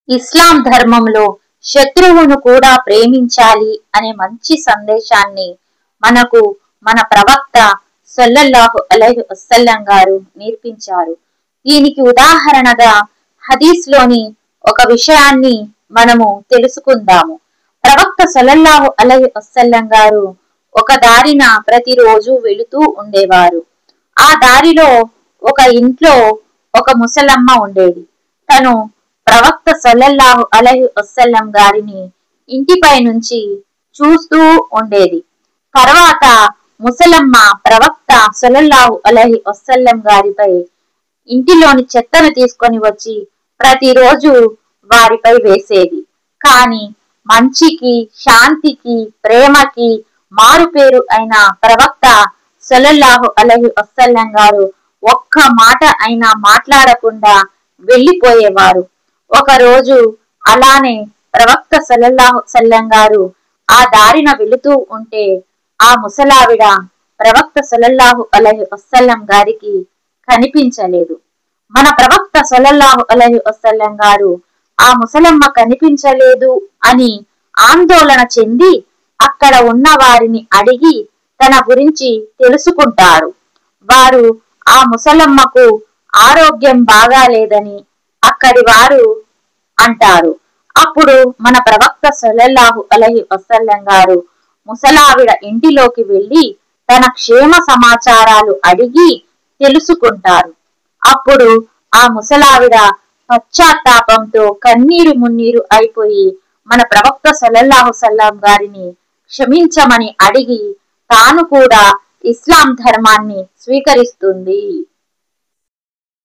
ఇస్లాం ధర్మంలో శత్రువును కూడా ప్రేమించాలి అనే మంచి సందేశాన్ని మనకు మన ప్రవక్త సల్లల్లాహు అలైహి వసల్లం గారు నేర్పించారు. దీనికి ఉదాహరణగా హదీస్ లోని ఒక విషయాన్ని మనము తెలుసుకుందాము. ప్రవక్త సల్లల్లాహు అలైహి వసల్లం గారు ఒక దారిన ప్రతిరోజు వెళుతూ ఉండేవారు. ఆ దారిలో ఒక ఇంట్లో ఒక ముసలమ్మ ఉండేది. తను ప్రవక్త సల్లల్లాహు అలైహి వసల్లం గారిని ఇంటిపై నుంచి చూస్తూ ఉండేది. తర్వాత ముసలమ్మ ప్రవక్త సల్లల్లాహు అలైహి వసల్లం గారిపై ఇంటిలోని చెత్తను తీసుకొని వచ్చి ప్రతిరోజు వారిపై వేసేది. కానీ మంచికి, శాంతికి, ప్రేమకి మారుపేరు అయిన ప్రవక్త సల్లల్లాహు అలైహి వసల్లం గారు ఒక్క మాట అయినా మాట్లాడకుండా వెళ్లిపోయేవారు. ఒక రోజు అలానే ప్రవక్త సల్లల్లాహు వసల్లం గారు ఆ దారిన వెళుతూ ఉంటే ఆ ముసలావిడ ప్రవక్త సల్లల్లాహు అలైహి వసల్లం గారికి కనిపించలేదు. మన ప్రవక్త సల్లల్లాహు అలైహి వసల్లం గారు ఆ ముసలమ్మ కనిపించలేదు అని ఆందోళన చెంది అక్కడ ఉన్న వారిని అడిగి తన గురించి తెలుసుకుంటారు. వారు ఆ ముసలమ్మకు ఆరోగ్యం బాగాలేదని అక్కడి వారు అంటారు. అప్పుడు మన ప్రవక్త సల్లల్లాహు అలైహి వసల్లం గారు ముసలావిడ ఇంటిలోకి వెళ్లి తన క్షేమ సమాచారాలు అడిగి తెలుసుకుంటారు. అప్పుడు ఆ ముసలావిడ పశ్చాత్తాపంతో కన్నీరు మున్నీరు అయిపోయి మన ప్రవక్త సల్లల్లాహు వసల్లం గారిని క్షమించమని అడిగి తాను కూడా ఇస్లాం ధర్మాన్ని స్వీకరిస్తుంది.